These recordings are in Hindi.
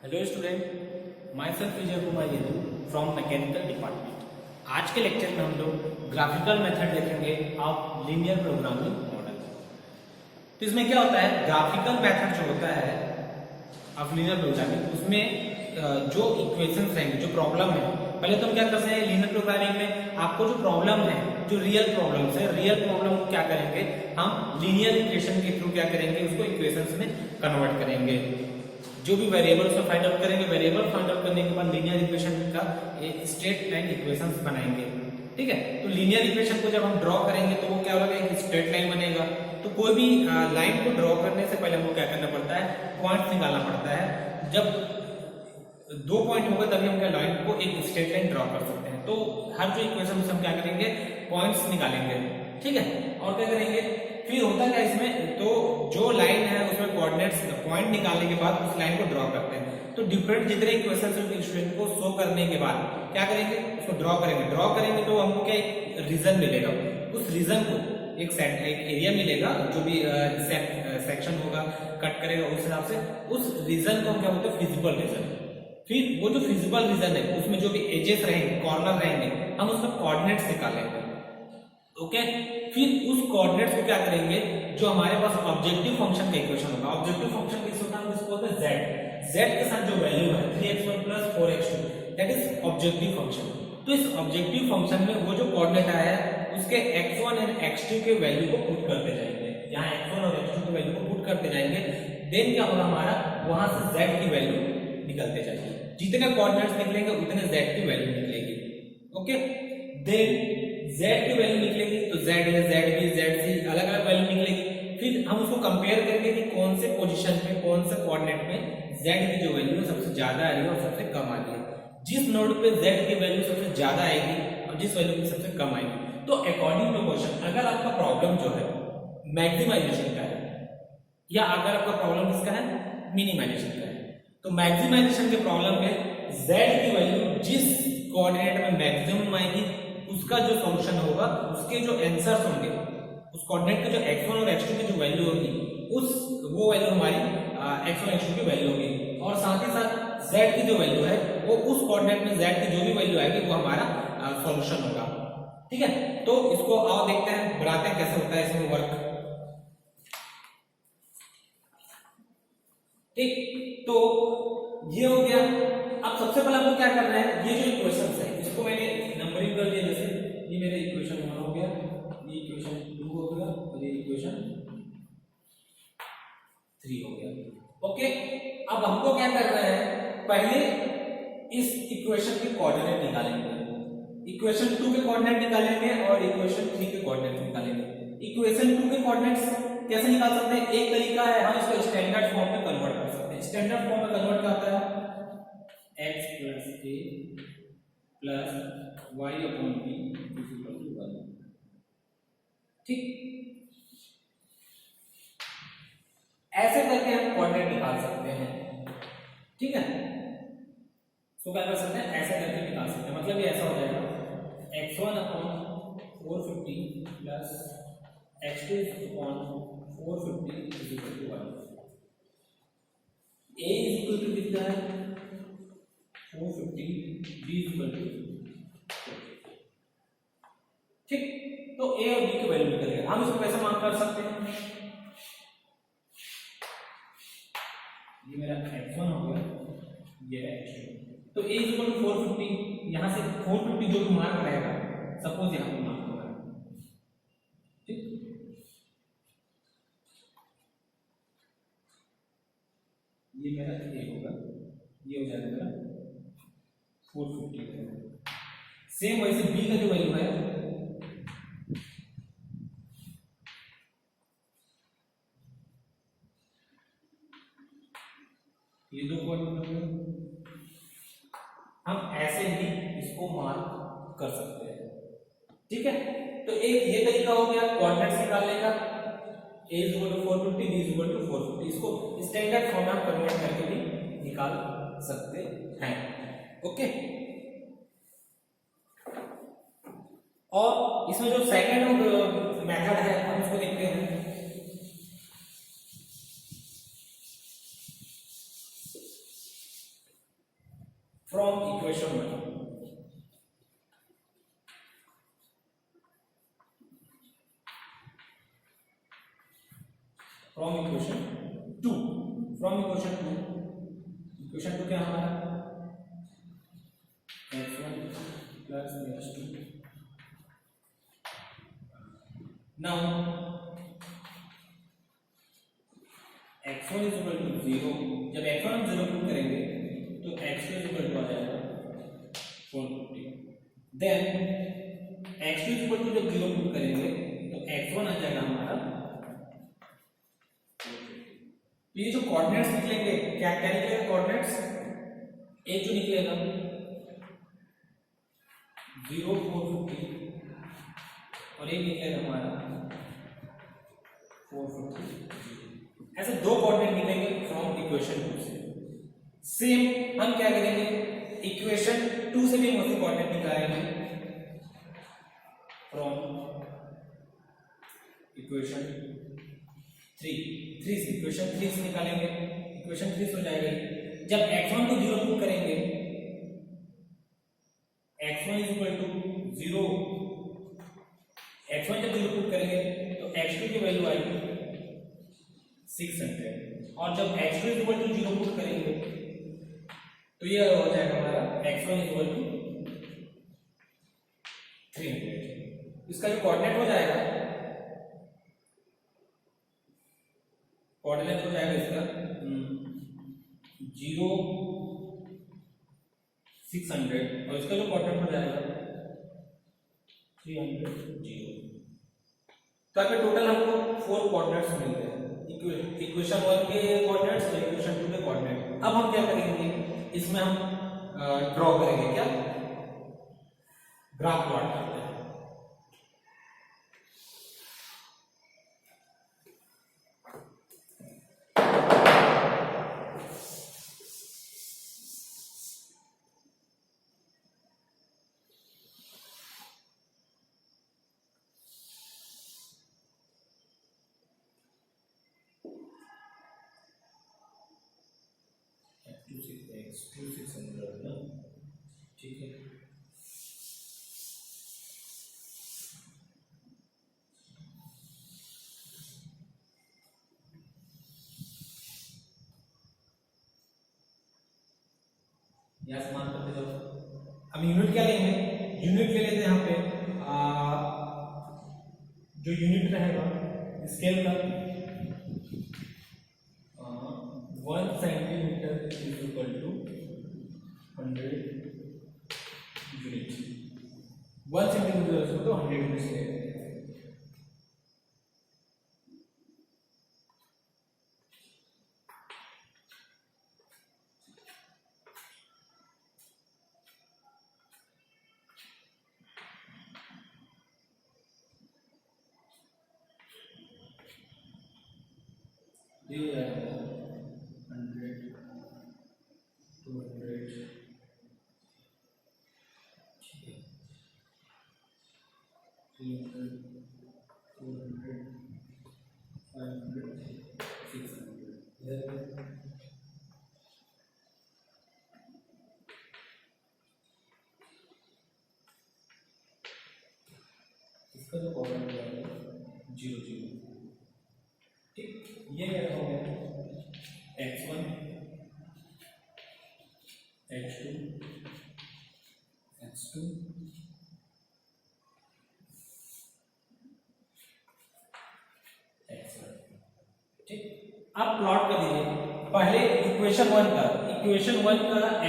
Hello student, myself Vijay Kumar Yedu from mechanical department. आज के लेक्चर में हम लोग ग्राफिकल मेथड देखेंगे ऑफ लीनियर प्रोग्रामिंग मॉडल। तो इसमें क्या होता है, ग्राफिकल मेथड जो होता है ऑफ लीनियर प्रोग्रामिंग, उसमें जो इक्वेशंस रहेंगे, जो प्रॉब्लम है, पहले तो हम क्या करते हैं लीनियर प्रोग्रामिंग में, आपको जो प्रॉब्लम है, जो रियल प्रॉब्लम्स है, रियल प्रॉब्लम को क्या करेंगे हम लीनियर इक्वेशन के थ्रू क्या करेंगे, उसको इक्वेशंस में कन्वर्ट करेंगे। जो भी वेरिएबल उसको फाइंड आउट करेंगे, वेरिएबल फाइंड आउट करने के बाद लीनियर इक्वेशन का एक स्ट्रेट लाइन इक्वेशंस बनाएंगे। ठीक है, तो लीनियर इक्वेशन को जब हम ड्रॉ करेंगे तो वो क्या होगा, एक स्ट्रेट लाइन बनेगा। तो कोई भी लाइन को ड्रॉ करने से पहले हमको क्या करना पड़ता है, पॉइंट्स निकालना पड़ता है। जब दो पॉइंट होगा तभी हम क्या लाइन को एक स्ट्रेट लाइन ड्रॉ कर सकते हैं। तो हर जो इक्वेशन हम क्या करेंगे, पॉइंट्स निकालेंगे। ठीक है, और क्या करेंगे, फिर होता क्या इसमें, तो जो लाइन है उसमें कोऑर्डिनेट्स पॉइंट निकालने के बाद उस लाइन को ड्रॉ करते हैं। तो डिफरेंट जितने इक्वेशंस स्टूडेंट को शो करने के बाद क्या करेंगे, उसको ड्रॉ करेंगे तो हमको क्या एक रीजन मिलेगा। उस रीजन को एक एरिया मिलेगा, जो भी सेक्शन होगा कट करेगा उस हिसाब से उस रीजन को हम क्या बोलते हैं, फिजिबल रीजन। फिर वो जो फिजिबल रीजन है उसमें जो भी एजेस रहेंगे, कॉर्नर रहेंगे, हम उसका कोऑर्डिनेट्स निकालेंगे। ओके, फिर उस कोऑर्डिनेट्स को क्या करेंगे, जो हमारे पास ऑब्जेक्टिव फंक्शन का इक्वेशन होगा, ऑब्जेक्टिव फंक्शन किस होता है, जिसको बोलते हैं z के साथ जो वैल्यू है 3x1 plus 4x2, that is objective function. तो इस ऑब्जेक्टिव फंक्शन में वो जो कोऑर्डिनेट आया है उसके x1 एंड x2 के वैल्यू को पुट करते जाएंगे। यहाँ x1 और x2 के वैल्यू को पुट करते जाएंगे, देन क्या होगा हमारा, वहां से z की वैल्यू निकलते जाएगी। जितने कोऑर्डिनेट्स निकलेंगे उतने z की वैल्यू निकलेगी। ओके, देन z की वैल्यू निकलेगी तो z है, zb, zc अलग अलग वैल्यू निकलेगी। फिर हम उसको कंपेयर करेंगे कि कौन से पोजीशन पे, कौन से कोऑर्डिनेट में z की जो वैल्यू है सबसे ज्यादा आ रही है और सबसे कम आ रही है। जिस नोड पे z की वैल्यू सबसे ज्यादा आएगी और जिस वैल्यू की सबसे कम आएगी, तो अकॉर्डिंग टू क्वेश्चन, अगर आपका प्रॉब्लम जो है मैक्सिमाइजेशन का है या अगर आपका प्रॉब्लम किसका है, मिनिमाइजेशन का है, तो मैक्सिमाइजेशन के प्रॉब्लम में z की वैल्यू जिस कोऑर्डिनेट में मैक्सिमम आएगी उसका जो सॉल्यूशन होगा, उसके जो आंसर्स होंगे, उस कोऑर्डिनेट के जो x1 और x2 की जो वैल्यू होगी, वो वैल्यू हमारी x1 x2 की वैल्यू होगी। और साथ ही साथ z की जो वैल्यू है वो उस कोऑर्डिनेट में z की जो भी वैल्यू आएगी वो हमारा सॉल्यूशन होगा। ठीक है, तो इसको आओ देखते हैं, बनाते हैं कैसे होता है इसमें वर्क। ठीक, तो ये हो गया। अब सबसे पहले हमको क्या करना है, ये जो इक्वेशंस है इसको मैंने नंबरिंग कर दिया। जैसे ये मेरा इक्वेशन 1 हो गया, ये इक्वेशन 2 हो गया और ये इक्वेशन 3 हो गया। ओके, अब हमको क्या करना है, पहले इस इक्वेशन के कोऑर्डिनेट निकालेंगे। इक्वेशन 2 के कोऑर्डिनेट निकालेंगे और इक्वेशन 3 के कोऑर्डिनेट निकालेंगे। इक्वेशन 2 के कोऑर्डिनेट्स कैसे निकाल सकते हैं, एक तरीका है, हम इसको स्टैंडर्ड फॉर्म में कन्वर्ट कर सकते हैं। स्टैंडर्ड फॉर्म में कन्वर्ट क्या होता है, x plus a plus y upon b equal to 1। ठीक, ऐसे करके हम कोऑर्डिनेट निकाल सकते हैं। ठीक है, तो क्या कर सकते हैं, ऐसे करके निकाल सकते हैं। मतलब ये ऐसा हो जाएगा x1 upon 450 plus x2 upon 450 equal to 1। a equal to कितना है, 450, b इक्वल टू। ठीक, तो a और b की वैल्यू निकल गई। हम इसको कैसे मान कर सकते हैं, ये मेरा x1 हो गया, ये x2, तो a इक्वल टू 450, यहां से 450 जो भी मार्क रहेगा, सपोज यहां पे मार्क होगा। ठीक, ये मेरा a होगा, ये हो जाएगा मेरा 450। सेम वैसे b का जो वैल्यू है, ये 2 पॉइंट हम ऐसे ही इसको मार्क कर सकते हैं। ठीक है, तो एक ये तरीका हो गया कोऑर्डिनेट्स निकालने का, a equal to 450, b equal to 450। इसको स्टैंडर्ड फॉर्म में कन्वर्ट करके भी निकाल सकते हैं। ओके, और इसमें जो सेकंड मेथड है हम उसको देखते हैं। From equation 1 from equation 2 from equation 2 क्या हमारा x1 plus x2 now x1 is equal to 0 जब x1 हम 0 पुट करेंगे तो x2 is equal to आ जाएगा 450 then x2 is equal to जब 0 पुट करेंगे तो x1 आ जाएगा हमारा ये जो कोऑर्डिनेट्स निकलेंगे क्या क्या निकलेगा कोऑर्डिनेट्स एक जो निकलेगा 0 450 और एक निकलेगा हमारा 450 ऐसे दो कोऑर्डिनेट निकलेंगे फ्रॉम इक्वेशन 2 से सेम हम क्या करेंगे इक्वेशन 2 से भी मोस्टली कोऑर्डिनेट निकालेंगे फ्रॉम इक्वेशन 3 से इक्वेशन 3 से निकालेंगे इक्वेशन 3 से हो जाएगा जब x1 को 0 पुट करेंगे x1 is equal to 0 x1 जब 0 पुट करेंगे तो x2 की वैल्यू आएगी 600 और जब x2 is equal to 0 put करेंगे तो ये हो जाएगा हमारा x1 is equal to 300 इसका जो कोऑर्डिनेट हो जाएगा इसका 0 600 और इसका जो कोऑर्डिनेट हो जाएगा 300 0 तो यहाँ पे टोटल हमको 4 कोऑर्डिनेट्स मिल गए इक्वेशन 1 के कोऑर्डिनेट्स और इक्वेशन 2 के कोऑर्डिनेट अब हम क्या करेंगे इसमें हम ड्रॉ करेंगे क्या ग्राफ प्लॉट करते हैं ठीक है यहां से मान करते जाओ हम यूनिट क्या लेंगे यूनिट ले लेते हैं यहाँ पे जो यूनिट रहेगा स्केल का 1 centimetre is equal to 100 unit 1 centimetre तो 100 यूनिट्स लेंगे ये हो जाएगा 100 200 ठीक है 300 400 500 600 इसका जो कॉर्डिनेट है 0 0 ठीक ये क्या हो गया x1 x2 x2 x1 ठीक अब प्लॉट कर दीजिए पहले इक्वेशन 1 का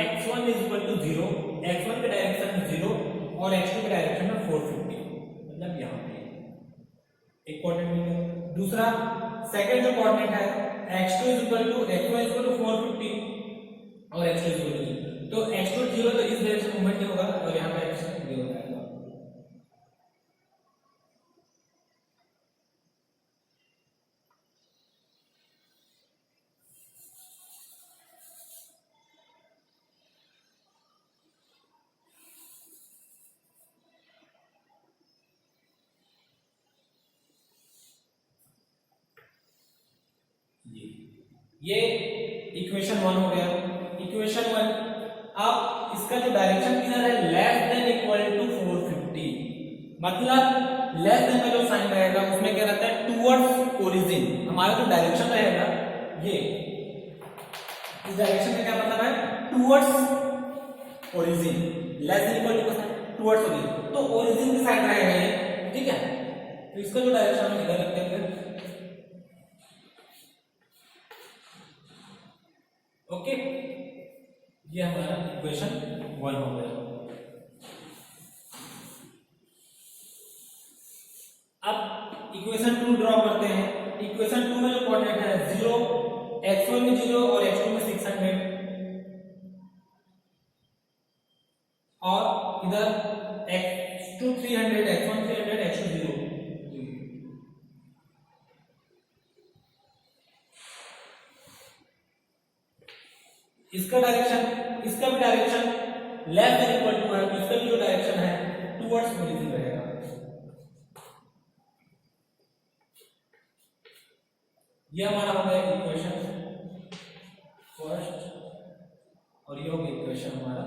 x1 is equal to 0 x1 के डायरेक्शन में 0 और x2 के डायरेक्शन में 450 मतलब यहाँ पे एक कोऑर्डिनेट मिलेगा दूसरा सेकंड जो कोऑर्डिनेट है x2 is equal to x1 is equal to 450 और x2 इज इक्वल टू तो x2 0 तो इस डायरेक्शन मूवमेंट नहीं होगा और यहाँ पे x 0 हो जाएगा ये इक्वेशन 1 हो गया इक्वेशन 1 अब इसका जो डायरेक्शन किधर है, लेस देन इक्वल टू 450, मतलब लेस देन का जो साइन रहेगा उसमें क्या रहता है, टुवर्ड्स ओरिजिन। हमारा जो डायरेक्शन रहेगा ये, इस डायरेक्शन का क्या मतलब है, towards origin, less than equal to towards origin, तो ओरिजिन की साइड रहेगा ये, ठीक है। तो इसका जो डायरेक्शन हम इधर रखते हैं, ओके, ये हमारा इक्वेशन 1 हो गया। अब इक्वेशन 2 ड्रॉ करते हैं। इक्वेशन 2 में जो कोऑर्डिनेट है 0, x1 में 0 और x2 में 600, और इधर x2 300, x1 300, x2 0। इसका डायरेक्शन, इसका भी direction less than equal to है, तो इसका भी जो डायरेक्शन है टुवर्ड्स ओरिजिन रहेगा। ये हमारा हो गया इक्वेशन फर्स्ट, और ये हो गया इक्वेशन हमारा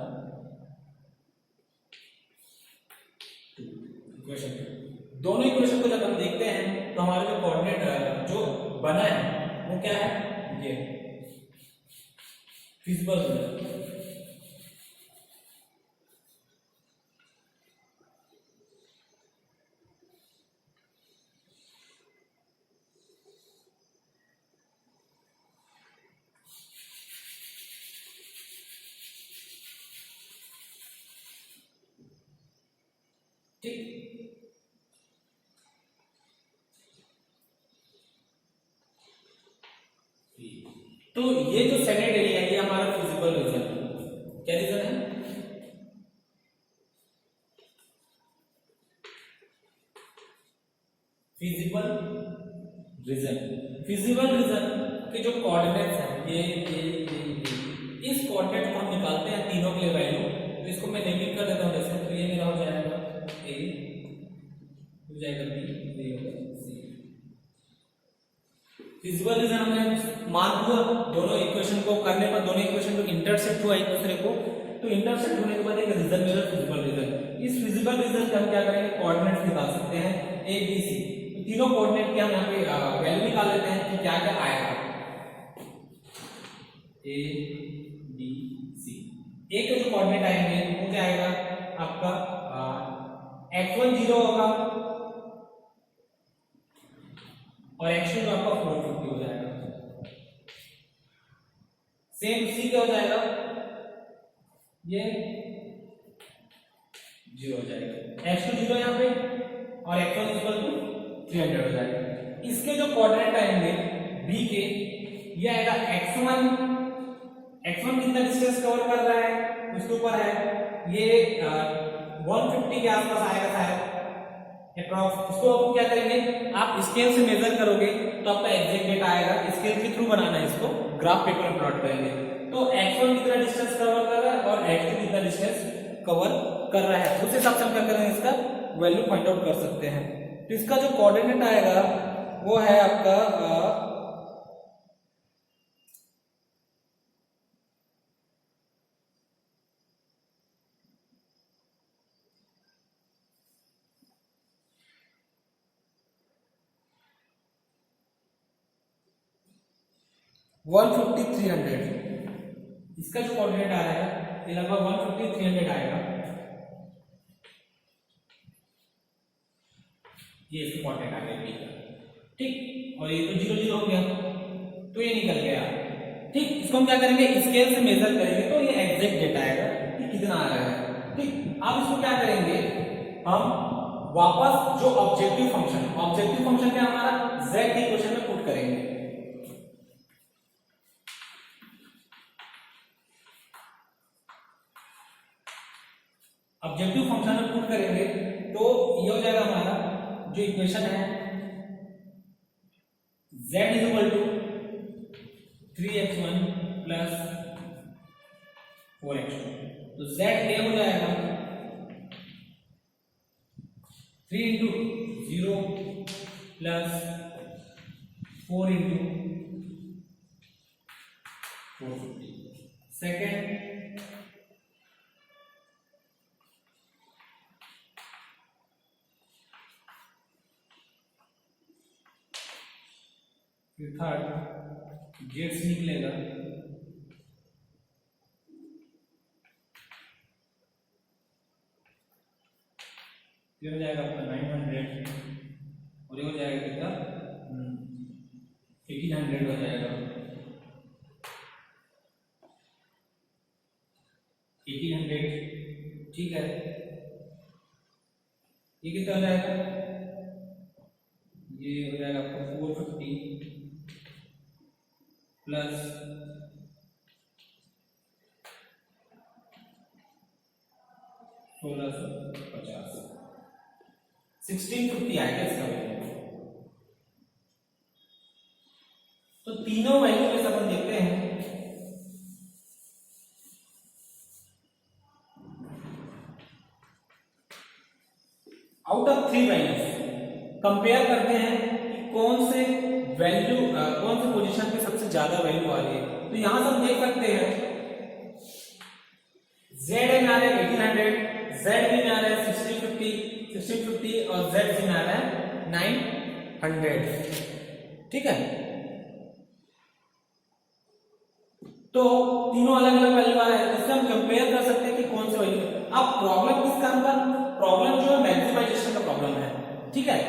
इक्वेशन 2। दोनों इक्वेशन को जब हम देखते हैं तो हमारा जो कोऑर्डिनेट जो बना है वो क्या है, ये फिजिबल रीजन। ठीक, तो ये जो सेकेंड एरिया है ये हमारा फिजिबल रीजन है। क्या रीजन है, फिजिबल रीजन। फिजिबल रीजन के जो कोऑर्डिनेट्स हैं ये इस कोऑर्डिनेट को हम निकालते हैं तीनों के लिए वैल्यू। तो इसको मैं नेमिंग कर देता हूं जैसे, तो ये मेरा हो जाएगा ए, हो जाएगा बी, ये हो जाएगा सी। फिजिबल रीजन हमने मान लिया, दोनों इक्वेशन को करने पर दोनों इक्वेशन को इंटरसेक्ट हुआ एक दूसरे को, तो इंटरसेक्ट होने के बाद एक रीजन मिला फिजिबल रीजन। इस फिजिबल रीजन के हम क्या करेंगे, कोऑर्डिनेट्स निकाल सकते हैं ए बी सी। तो तीनों कोऑर्डिनेट के हम यहाँ पे वैल्यू निकाल लेते हैं कि क्या क्या आएगा, ए बी सी। ए के जो कोऑर्डिनेट आएंगे वो क्या आएगा आपका, x1 0 होगा और x2 आपका 450 हो जाएगा। सेम सी क्या हो जाएगा, ये 0 हो जाएगा, x2 0 यहाँ पे और x1 300 हो जाएगा। इसके जो कोऑर्डिनेट आएंगे b के, ये आएगा x1 कितना डिस्टेंस कवर कर रहा है उसके ऊपर है, ये 150 के आसपास आएगा शायद अप्रॉक्स। उसको आप क्या करेंगे, आप स्केल से मेजर करोगे तो आपका एग्जैक्ट डेटा आएगा। स्केल के थ्रू बनाना है इसको, ग्राफ पेपर में प्लॉट करेंगे। तो x1 कितना डिस्टेंस कवर कर रहा है और x2 कितना डिस्टेंस कवर कर रहा है, उस हिसाब से हम क्या करेंगे, इसका वैल्यू फाइंड आउट कर सकते हैं। तो इसका जो कोऑर्डिनेट आएगा वो है आपका 150 300। इसका जो कोऑर्डिनेट आ रहा है ये लगभग 150 300 आएगा। ये इसका कोऑर्डिनेट आ गया बी का, ठीक। और ये तो 0 0 हो गया, तो ये निकल गया, ठीक। इसको हम क्या करेंगे, स्केल से मेजर करेंगे तो ये एग्जैक्ट डेटा आएगा कि कितना आ रहा है, ठीक। अब इसको क्या करेंगे, हम वापस जो ऑब्जेक्टिव फंक्शन क्या हमारा z के इक्वेशन में पुट करेंगे। ऑब्जेक्टिव फंक्शन में पुट करेंगे तो ये हो जाएगा हमारा जो इक्वेशन है z is equal to 3x1 plus 4x2। तो z ये हो जाएगा 3 इंटू 0 प्लस 4 इंटू 450। सेकेंड जेड्स निकलेगा, ये हो जाएगा आपका 900 और ये हो जाएगा कितना 1800 हो जाएगा, 1800। ठीक है, ये कितना हो जाएगा, ये हो जाएगा आपका 450 प्लस 1650, 1650 आएगा इसका वैल्यू। तो तीनों वैल्यू में अपन देखते हैं, आउट ऑफ 3 वैल्यूज कंपेयर करते हैं कि कौन से वैल्यू कौन से पोजीशन पे सबसे ज्यादा वैल्यू आ रही है। तो यहां से हम देख सकते हैं Z में आ रहा है 1800, Z में आ रहा है 1650 और Z में आ रहा है 900। ठीक है, तो तीनों अलग अलग वैल्यू आ रहा है, इससे हम कंपेयर कर सकते हैं कि कौन सा वैल्यू। अब प्रॉब्लम किसका अंदर, प्रॉब्लम जो है मैक्सिमाइजेशन का प्रॉब्लम है। ठीक है,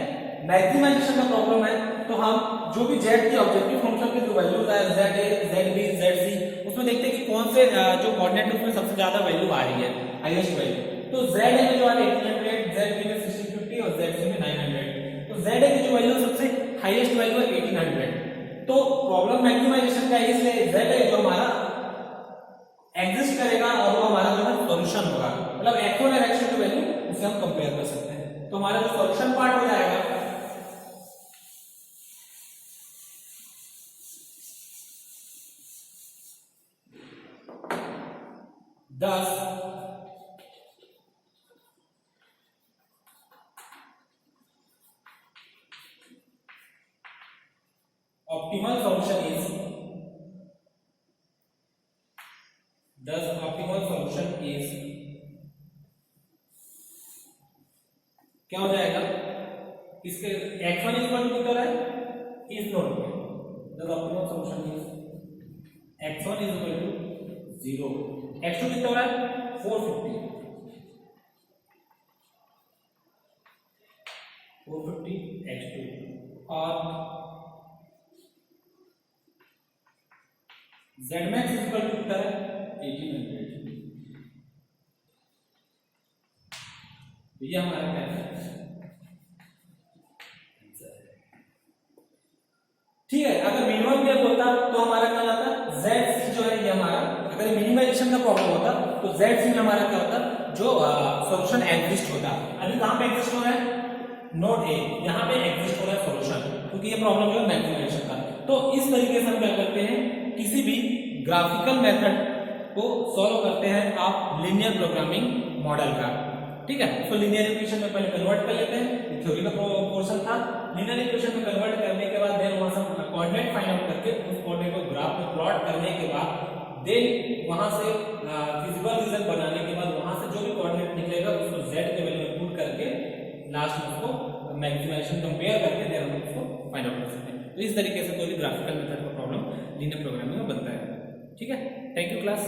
मैक्सिमाइजेशन का प्रॉब्लम है, तो हम जो भी z की ऑब्जेक्टिव फंक्शन की जो वैल्यूज है za, zb, zc, उसमें देखते हैं कि कौन से जो कोऑर्डिनेट उसमें सबसे ज्यादा वैल्यू आ रही है, हाईएस्ट वैल्यू। तो za में जो आ रहा है 1800, zb में 1650 और zc में 900। तो za की जो वैल्यू सबसे हाईएस्ट वैल्यू है 1800। तो प्रॉब्लम मैक्सिमाइजेशन का है, इसलिए z जो हमारा एग्जिस्ट करेगा और वो हमारा जो है सॉल्यूशन होगा, मतलब x1 और x2 की वैल्यू उसे हम कंपेयर कर सकते हैं। तो हमारा जो सॉल्यूशन पार्ट हो जाएगा 10 optimal solution is 10 optimal solution is क्या हो जाएगा, इसके x1 इक्वल टू कितना है, is not 10 optimal solution is x1 is equal to 0, x2 कितना हो रहा है 450 x2 और zmax इज इक्वल टू कितना है 1800। ये हमारा क्या है, ठीक है। अगर मिनिमम गैप होता तो हमारा क्या होता, ZC जो है ये हमारा, अगर मिनिमाइजेशन का प्रॉब्लम होता तो ZC में हमारा क्या होता, जो सॉल्यूशन एग्जिस्ट होता। अभी कहां पे एग्जिस्ट हो रहा है, नोड ए, यहां पे एग्जिस्ट हो रहा है सॉल्यूशन, क्योंकि ये प्रॉब्लम जो है मैक्सिमाइजेशन का। तो इस तरीके से हम क्या करते हैं, किसी भी ग्राफिकल मेथड को सॉल्व करते हैं आप लीनियर प्रोग्रामिंग मॉडल का। ठीक है, तो लीनियर इक्वेशन में पहले कन्वर्ट कर लेते हैं, थ्योरी का पोर्शन था। लीनियर इक्वेशन में कन्वर्ट करने के बाद देन वहां से कोऑर्डिनेट फाइंड आउट करके उस कोऑर्डिनेट को ग्राफ में प्लॉट करने के बाद देन वहां से फिजिबल रीजन बनाने के बाद वहां से जो भी कोऑर्डिनेट निकलेगा उसको z के वैल्यू में पुट करके लास्ट में उसको मैक्सिमाइजेशन कंपेयर करके देन हम उसको फाइंड आउट कर सकते हैं। तो इस तरीके से कोई भी ग्राफिकल मेथड का प्रॉब्लम लीनियर प्रोग्रामिंग में बनता है। ठीक है, थैंक यू क्लास।